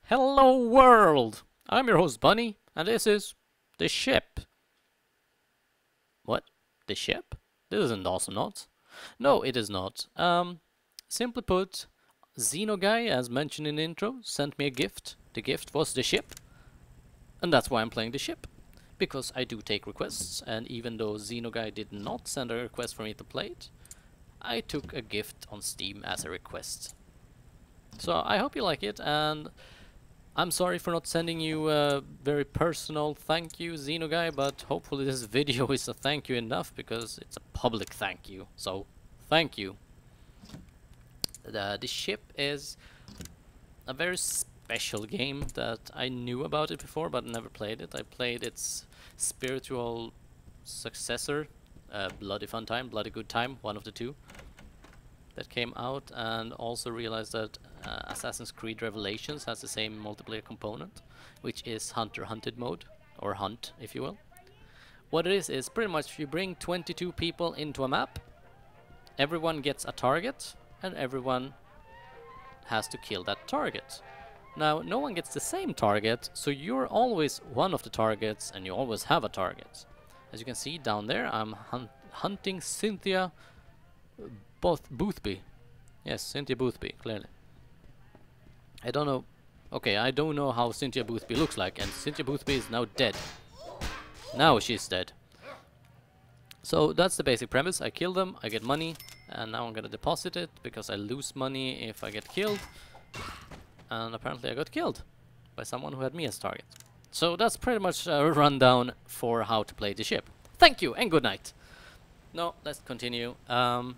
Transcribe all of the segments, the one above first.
Hello world! I'm your host Bunny, and this is the ship. What? The ship? This isn't Awesome Knots. No, it is not. Simply put, Xeno Guy, as mentioned in the intro, sent me a gift. The gift was the ship, and that's why I'm playing the ship. Because I do take requests, and even though Xeno Guy did not send a request for me to play it, I took a gift on Steam as a request. So I hope you like it, and I'm sorry for not sending you a very personal thank you, Xeno Guy, but hopefully this video is a thank you enough, because it's a public thank you. So, thank you. The ship is a very special game that I knew about it before, but never played it. I played its spiritual successor, Bloody Fun Time, Bloody Good Time, one of the two, that came out, and also realized that Assassin's Creed Revelations has the same multiplayer component, which is Hunter-Hunted mode, or Hunt, if you will. What it is pretty much you bring 22 people into a map, everyone gets a target, and everyone has to kill that target. Now, no one gets the same target, so you're always one of the targets, and you always have a target. As you can see down there, I'm hunting Cynthia Boothby. Yes, Cynthia Boothby, clearly. I don't know. Okay, I don't know how Cynthia Boothby looks like, and Cynthia Boothby is now dead. Now she's dead. So that's the basic premise. I kill them, I get money, and now I'm gonna deposit it because I lose money if I get killed. And apparently I got killed by someone who had me as target. So that's pretty much a rundown for how to play the ship. Thank you and good night. No, let's continue. On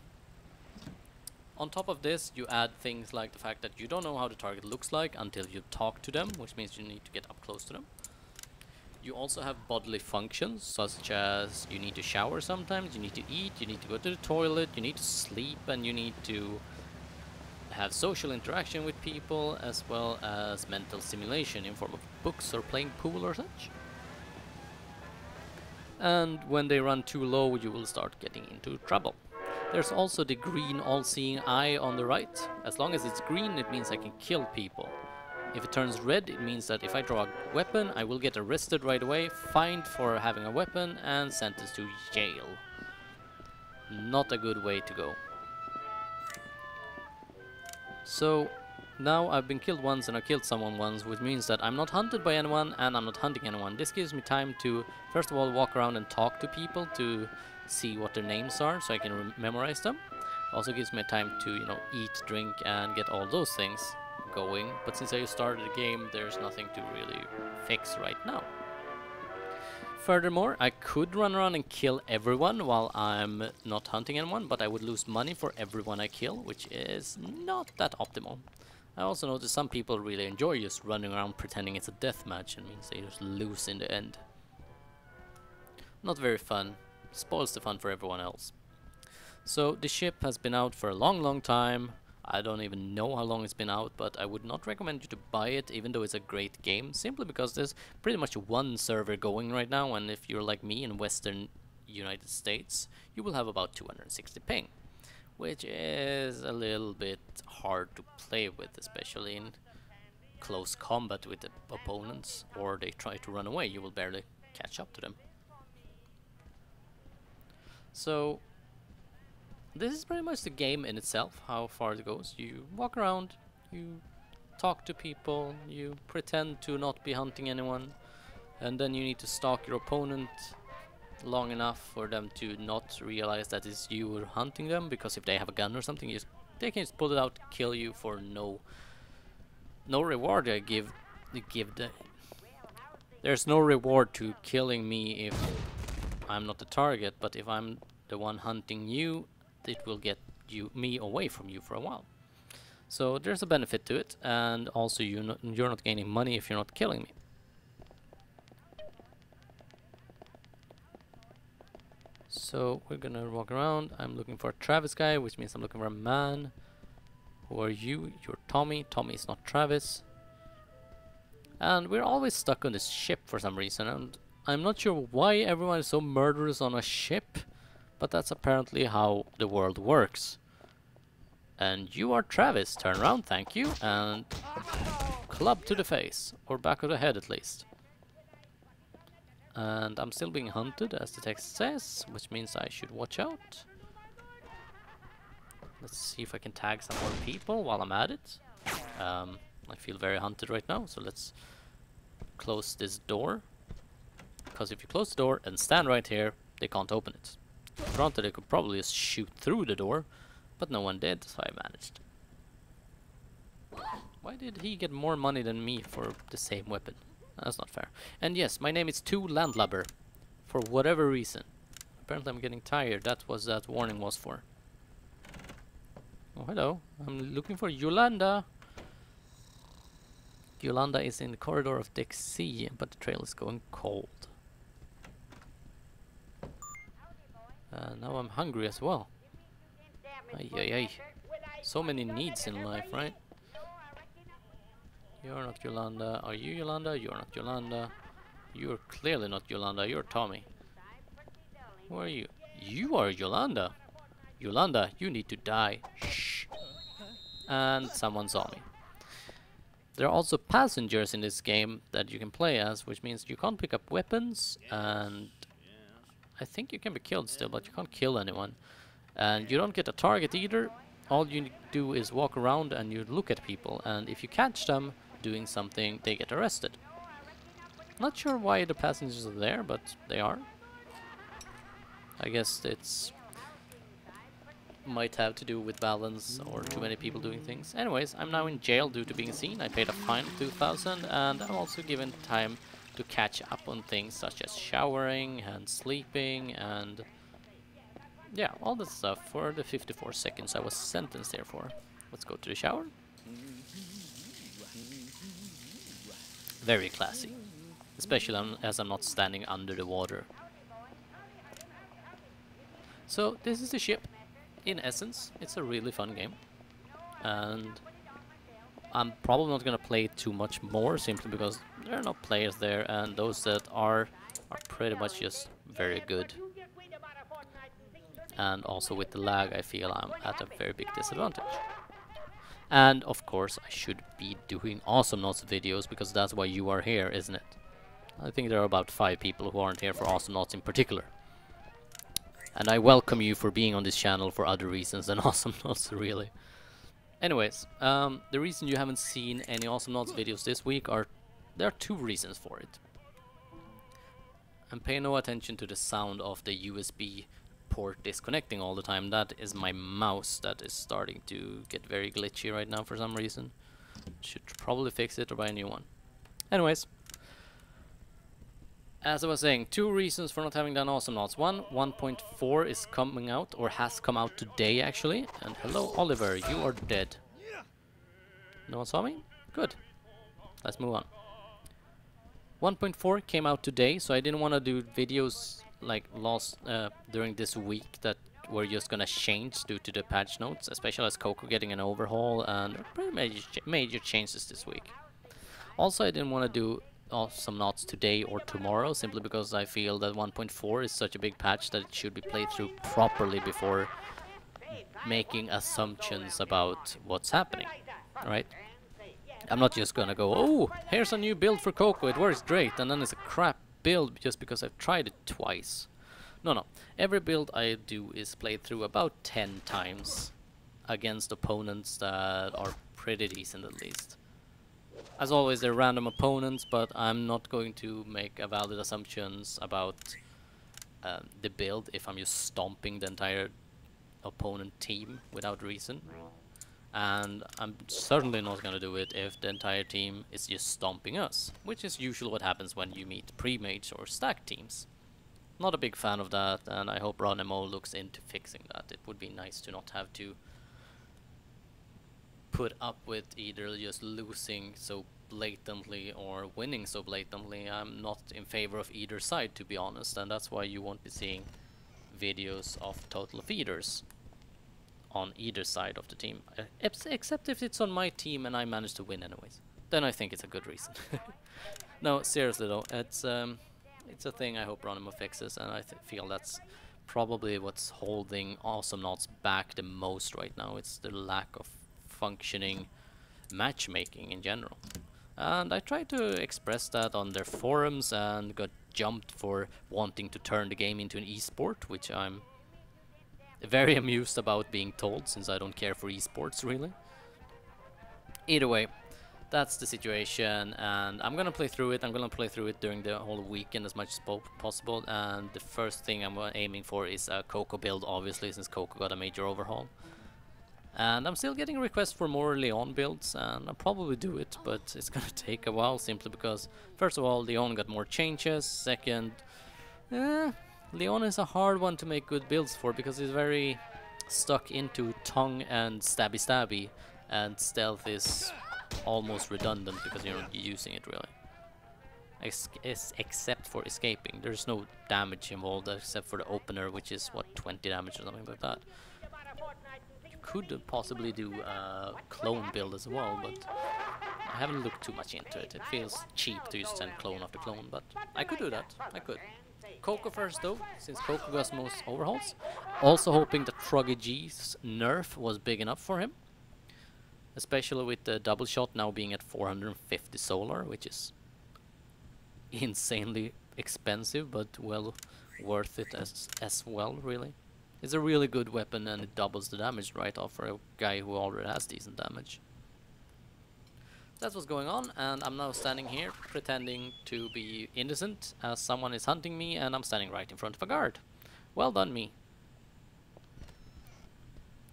top of this, you add things like the fact that you don't know how the target looks like until you talk to them, which means you need to get up close to them. You also have bodily functions, such as you need to shower sometimes, you need to eat, you need to go to the toilet, you need to sleep, and you need to have social interaction with people, as well as mental stimulation in form of books or playing pool or such. And when they run too low, you will start getting into trouble. There's also the green all-seeing eye on the right. As long as it's green, it means I can kill people. If it turns red, it means that if I draw a weapon, I will get arrested right away, fined for having a weapon, and sentenced to jail. Not a good way to go. So, now I've been killed once and I killed someone once, which means that I'm not hunted by anyone and I'm not hunting anyone. This gives me time to, first of all, walk around and talk to people to see what their names are, so I can memorize them. Also gives me time to, you know, eat, drink, and get all those things going. But since I started the game, there's nothing to really fix right now. Furthermore, I could run around and kill everyone while I'm not hunting anyone, but I would lose money for everyone I kill, which is not that optimal. I also noticed some people really enjoy just running around pretending it's a deathmatch, and means they just lose in the end. Not very fun. Spoils the fun for everyone else. So the ship has been out for a long time. I don't even know how long it's been out, but I would not recommend you to buy it, even though it's a great game, simply because there's pretty much one server going right now, and if you're like me in Western United States, you will have about 260 ping, which is a little bit hard to play with, especially in close combat with the opponents, or they try to run away, you will barely catch up to them. So this is pretty much the game in itself, how far it goes. You walk around, you talk to people, you pretend to not be hunting anyone, and then you need to stalk your opponent long enough for them to not realize that it's you who are hunting them, because if they have a gun or something, they can just pull it out, kill you for no reward. There's no reward to killing me if I'm not the target, but if I'm the one hunting you, it will get me away from you for a while. So there's a benefit to it, and also you're not gaining money if you're not killing me. So we're gonna walk around. I'm looking for a Travis guy, which means I'm looking for a man. Who are you? You're Tommy. Tommy is not Travis. And we're always stuck on this ship for some reason, and I'm not sure why everyone is so murderous on a ship, But that's apparently how the world works. And you are Travis. Turn around, thank you. And club to the face. Or back of the head at least. And I'm still being hunted as the text says, which means I should watch out. Let's see if I can tag some more people while I'm at it. I feel very hunted right now, so let's close this door. Because if you close the door and stand right here, they can't open it. Granted, they could probably just shoot through the door, but no one did, so I managed. Why did he get more money than me for the same weapon? That's not fair. And yes, my name is 2 Landlubber. For whatever reason. Apparently I'm getting tired. That's what that warning was for. Oh, hello. I'm looking for Yolanda. Yolanda is in the corridor of deck C, but the trail is going cold. Now I'm hungry as well. Ay, ay, ay. So many needs in life, right? You're not Yolanda. Are you Yolanda? You're not Yolanda. You're clearly not Yolanda. You're Tommy. Who are you? You are Yolanda. Yolanda, you need to die. Shh. And someone saw me. There are also passengers in this game that you can play as, which means you can't pick up weapons, and I think you can be killed still, but you can't kill anyone. And you don't get a target either. All you do is walk around and you look at people, and if you catch them doing something, they get arrested. Not sure why the passengers are there, but they are. I guess it's might have to do with balance or too many people doing things. Anyways, I'm now in jail due to being seen. I paid a fine of 2,000, and I'm also given time to catch up on things such as showering and sleeping and yeah, all that stuff for the 54 seconds I was sentenced here for. Let's go to the shower. Very classy, especially as I'm not standing under the water. So this is the ship. In essence, it's a really fun game, and I'm probably not gonna play it too much more, simply because there are no players there, and those that are pretty much just very good. And also with the lag, I feel I'm at a very big disadvantage. And of course, I should be doing Awesome Notes videos, because that's why you are here, isn't it? I think there are about 5 people who aren't here for Awesome Notes in particular. And I welcome you for being on this channel for other reasons than Awesome Notes, really. Anyways, the reason you haven't seen any Awesome Notes videos this week there are 2 reasons for it. And pay no attention to the sound of the USB port disconnecting all the time. That is my mouse that is starting to get very glitchy right now for some reason. Should probably fix it or buy a new one. Anyways. As I was saying, 2 reasons for not having done Awesome Notes. One, 1.4 is coming out, or has come out today actually. And hello Oliver, you are dead. No one saw me? Good. Let's move on. 1.4 came out today, so I didn't want to do videos like during this week that were just gonna change due to the patch notes, especially as Coco getting an overhaul and pretty major changes this week. Also, I didn't want to do Awesome Notes today or tomorrow, simply because I feel that 1.4 is such a big patch that it should be played through properly before making assumptions about what's happening, right? I'm not just gonna go, oh, here's a new build for Coco, it works great, and then it's a crap build just because I've tried it twice. No. Every build I do is played through about 10 times against opponents that are pretty decent at least. As always, they're random opponents, but I'm not going to make a valid assumptions about the build if I'm just stomping the entire opponent team without reason. And I'm certainly not going to do it if the entire team is just stomping us, which is usually what happens when you meet pre-mage or stack teams. Not a big fan of that, and I hope Ronemo looks into fixing that. It would be nice to not have to put up with either just losing so blatantly or winning so blatantly. I'm not in favor of either side, to be honest, and that's why you won't be seeing videos of total feeders on either side of the team, except if it's on my team and I manage to win anyways. Then I think it's a good reason. No, seriously though, it's a thing I hope Ronimo fixes, and I feel that's probably what's holding Awesomenauts back the most right now. It's the lack of functioning matchmaking in general. And I tried to express that on their forums and got jumped for wanting to turn the game into an esport, which I'm very amused about being told, since I don't care for esports really. Either way, that's the situation, and I'm gonna play through it. I'm gonna play through it during the whole weekend as much as possible, and the first thing I'm aiming for is a Coco build, obviously, since Coco got a major overhaul. And I'm still getting requests for more Leon builds, and I'll probably do it, but it's gonna take a while, simply because, first of all, Leon got more changes. Second, Leon is a hard one to make good builds for, because he's very stuck into tongue and stabby, and stealth is almost redundant because you're not using it really. Except for escaping. There's no damage involved except for the opener, which is what, 20 damage or something like that. Could possibly do a clone build as well, but I haven't looked too much into it. It feels cheap to just send clone after clone, but I could do that. I could. Coco first though, since Coco got most overhauls. Also hoping that Froggy G's nerf was big enough for him. Especially with the double shot now being at 450 solar, which is insanely expensive, but well worth it as well, really. It's a really good weapon, and it doubles the damage right off for a guy who already has decent damage. That's what's going on, and I'm now standing here pretending to be innocent as someone is hunting me, and I'm standing right in front of a guard. Well done, me.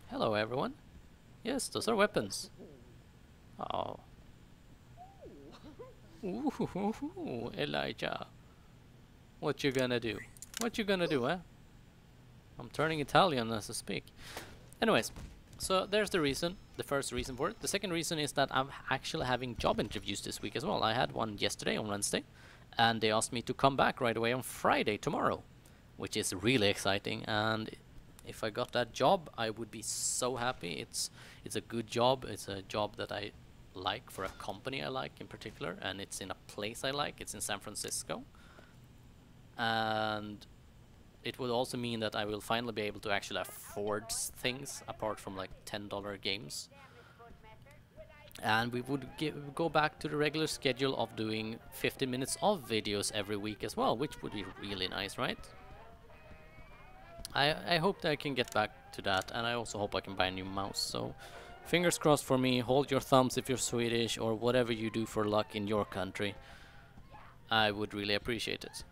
Hello, everyone. Yes, those are weapons. Oh. Ooh, Elijah. What you gonna do? What you gonna do, eh? I'm turning Italian as I speak. Anyways, so there's the reason, the first reason for it. The second reason is that I'm actually having job interviews this week as well. I had one yesterday on Wednesday, and they asked me to come back right away on Friday, tomorrow, which is really exciting. And if I got that job, I would be so happy. It's a good job. It's a job that I like, for a company I like in particular, and it's in a place I like. It's in San Francisco. And it would also mean that I will finally be able to actually afford things apart from like $10 games. And we would go back to the regular schedule of doing 15 minutes of videos every week as well, which would be really nice, right? I hope that I can get back to that, and I also hope I can buy a new mouse. So fingers crossed for me. Hold your thumbs if you're Swedish, or whatever you do for luck in your country. I would really appreciate it.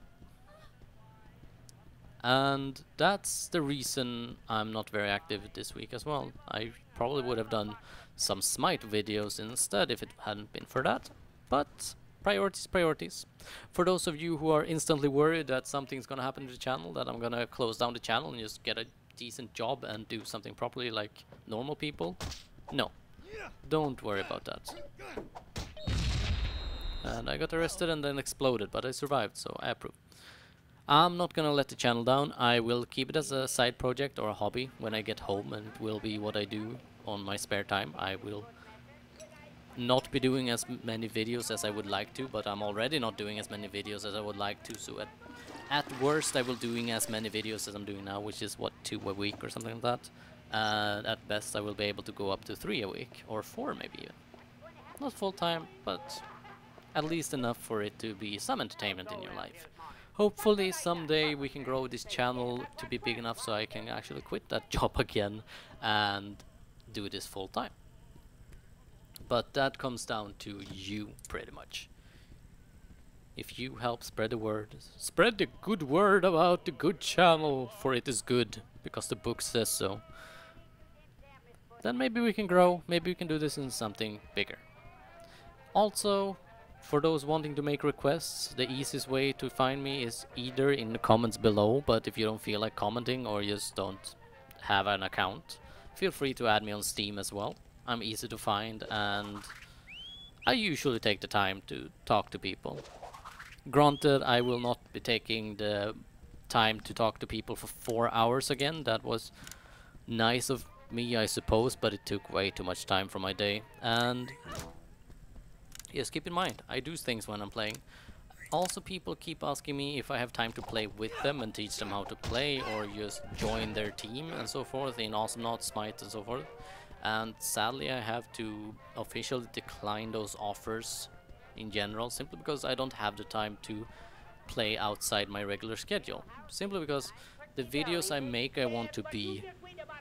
And that's the reason I'm not very active this week as well. I probably would have done some Smite videos instead if it hadn't been for that. But priorities. For those of you who are instantly worried that something's gonna happen to the channel, that I'm gonna close down the channel and just get a decent job and do something properly like normal people, no. Don't worry about that. And I got arrested and then exploded, but I survived, so I approve. I'm not gonna let the channel down. I will keep it as a side project or a hobby when I get home, and it will be what I do on my spare time. I will not be doing as many videos as I would like to, but I'm already not doing as many videos as I would like to, so at worst I will doing as many videos as I'm doing now, which is what, 2 a week or something like that. And at best I will be able to go up to 3 a week, or 4 maybe even. Not full time, but at least enough for it to be some entertainment in your life. Hopefully someday we can grow this channel to be big enough so I can actually quit that job again and do this full time. But that comes down to you, pretty much. If you help spread the word, spread the good word about the good channel, for it is good, because the book says so, then maybe we can grow, maybe we can do this in something bigger. Also, for those wanting to make requests, the easiest way to find me is either in the comments below, but if you don't feel like commenting or just don't have an account, feel free to add me on Steam as well. I'm easy to find, and I usually take the time to talk to people. Granted, I will not be taking the time to talk to people for 4 hours again. That was nice of me, I suppose, but it took way too much time from my day. And yes, keep in mind, I do things when I'm playing. Also, people keep asking me if I have time to play with them and teach them how to play, or just join their team and so forth in Awesome Smite and so forth. And sadly, I have to officially decline those offers in general, simply because I don't have the time to play outside my regular schedule. Simply because the videos I make, I want to be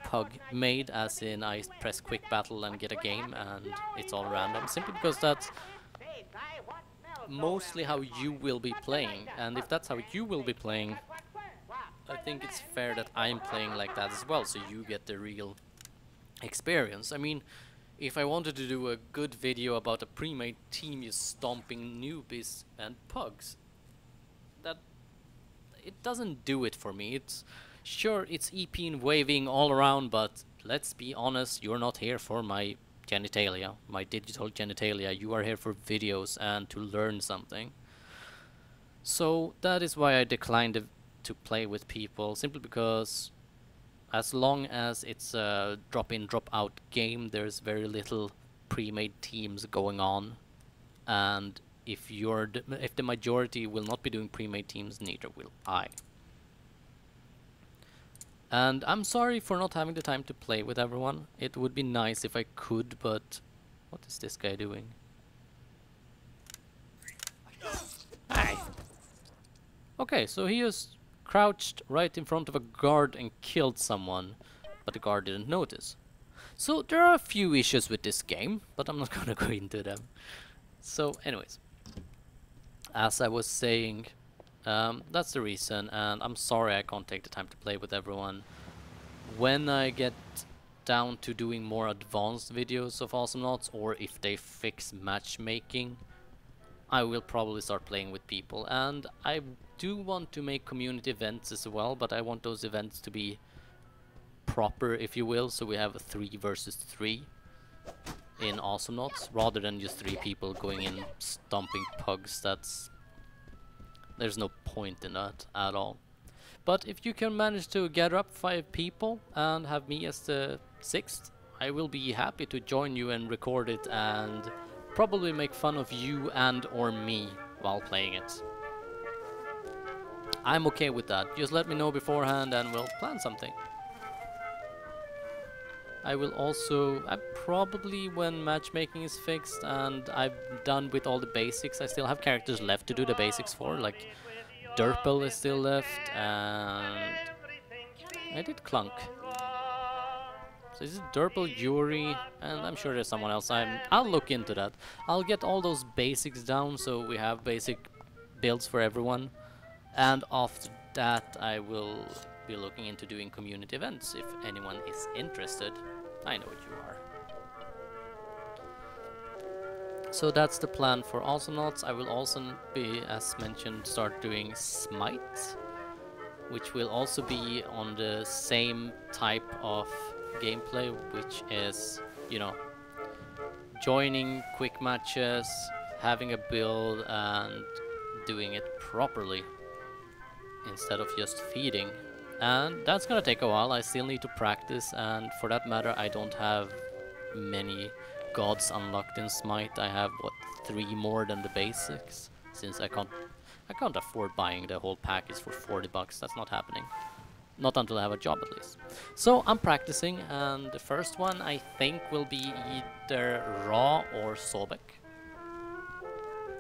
pug made, as in I press quick battle and get a game and it's all random, simply because that's mostly how you will be playing. And if that's how you will be playing, I think it's fair that I'm playing like that as well, so you get the real experience. I mean, if I wanted to do a good video about a pre-made team just stomping newbies and pugs, that it doesn't do it for me. It's sure, it's EP and waving all around, but let's be honest, you're not here for my genitalia, my digital genitalia. You are here for videos and to learn something. So that is why I declined to play with people, simply because as long as it's a drop-in, drop-out game, there's very little pre-made teams going on, and if the majority will not be doing pre-made teams, neither will I. And I'm sorry for not having the time to play with everyone. It would be nice if I could, but what is this guy doing? Hi. Okay, so he just crouched right in front of a guard and killed someone, but the guard didn't notice. So there are a few issues with this game, but I'm not gonna go into them. So anyways, as I was saying, that's the reason, and I'm sorry I can't take the time to play with everyone. When I get down to doing more advanced videos of Awesome, or if they fix matchmaking, I will probably start playing with people. And I do want to make community events as well, but I want those events to be proper, if you will, so we have a 3 versus 3 in Awesome, rather than just 3 people going in stomping pugs. There's no point in that at all. But if you can manage to gather up 5 people and have me as the 6th, I will be happy to join you and record it and probably make fun of you and or me while playing it. I'm okay with that. Just let me know beforehand and we'll plan something. I will also, probably when matchmaking is fixed and I'm done with all the basics, I still have characters left to do the basics for, like Derpel is still left, and I did Clunk. So this is Derpel, Yuri, and I'm sure there's someone else. I'll look into that. I'll get all those basics down so we have basic builds for everyone, and after that I will be looking into doing community events if anyone is interested. I know what you are. So that's the plan for Awesome. I will also be, as mentioned, start doing Smite, which will also be on the same type of gameplay, which is, you know, joining quick matches, having a build and doing it properly instead of just feeding. And that's gonna take a while. I still need to practice, and for that matter I don't have many gods unlocked in Smite. I have, what, 3 more than the basics, since I can't afford buying the whole package for 40 bucks. That's not happening. Not until I have a job, at least. So I'm practicing, and the first one I think will be either Ra or Sobek.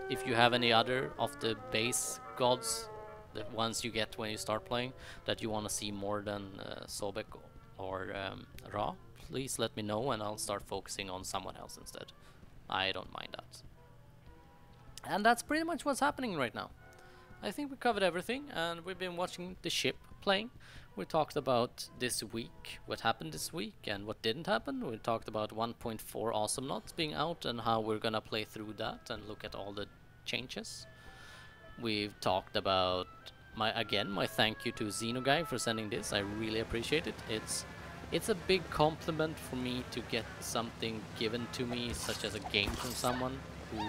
If you have any other of the base gods, the ones you get when you start playing, that you want to see more than Sobek or Ra, please let me know and I'll start focusing on someone else instead. I don't mind that. And that's pretty much what's happening right now. I think we covered everything, and we've been watching the ship playing. We talked about this week, what happened this week and what didn't happen. We talked about 1.4 Awesome being out and how we're gonna play through that and look at all the changes. We've talked about my thank you to Xenoguy for sending this. I really appreciate it. It's a big compliment for me to get something given to me, such as a game, from someone who,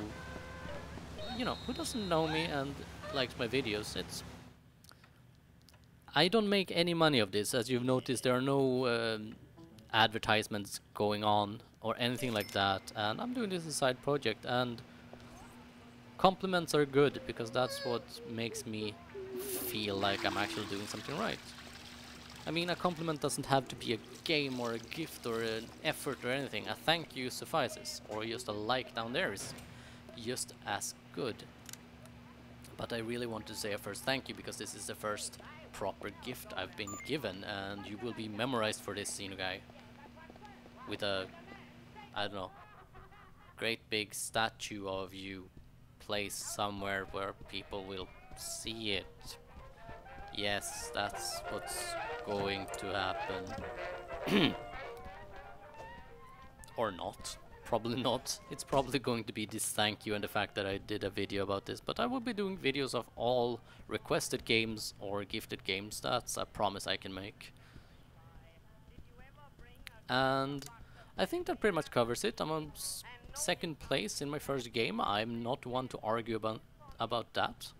you know, who doesn't know me and likes my videos. I don't make any money of this. As you've noticed, there are no advertisements going on or anything like that, and I'm doing this as a side project, and Compliments are good because that's what makes me feel like I'm actually doing something right. I mean, a compliment doesn't have to be a game or a gift or an effort or anything. A thank you suffices, or just a like down there is just as good. But I really want to say a first thank you because this is the first proper gift I've been given, and you will be memorized for this, Xeno guy. With a, I don't know, great big statue of you placed somewhere where people will see it. Yes, that's what's going to happen. Or not. Probably not. It's probably going to be this thank you and the fact that I did a video about this, but I will be doing videos of all requested games or gifted games. That's a promise I can make. And I think that pretty much covers it. I'm on second place in my first game. I'm not one to argue about that.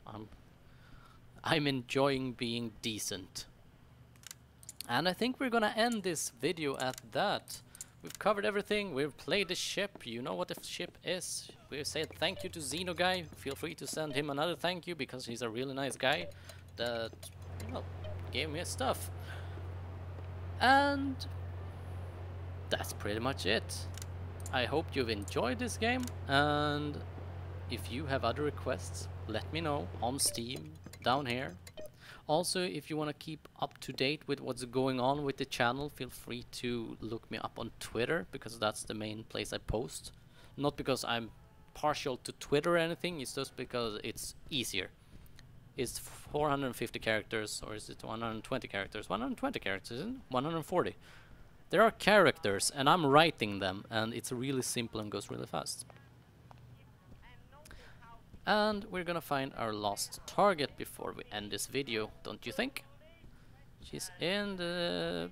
I'm enjoying being decent. And I think we're gonna end this video at that. We've covered everything, we've played the ship, you know what the ship is. We've said thank you to Xeno guy. Feel free to send him another thank you because he's a really nice guy that, well, gave me his stuff. And that's pretty much it. I hope you've enjoyed this game, and if you have other requests, let me know on Steam, down here. Also, if you want to keep up to date with what's going on with the channel, feel free to look me up on Twitter, because that's the main place I post. Not because I'm partial to Twitter or anything, it's just because it's easier. It's 450 characters, or is it 120 characters? 120 characters, isn't it? 140. There are characters, and I'm writing them, and it's really simple and goes really fast. And we're gonna find our last target before we end this video, don't you think? She's in the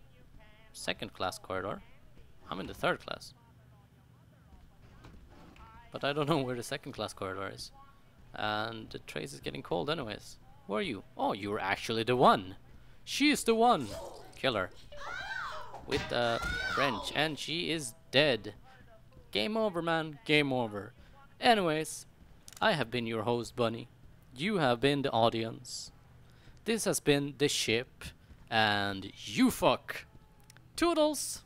second class corridor. I'm in the third class. But I don't know where the second class corridor is. And the trace is getting cold anyways. Who are you? Oh, you're actually the one! She's the one! Kill her. With the wrench, and she is dead. Game over, man. Game over. Anyways, I have been your host, Bunny. You have been the audience. This has been the ship, and you fuck. Toodles!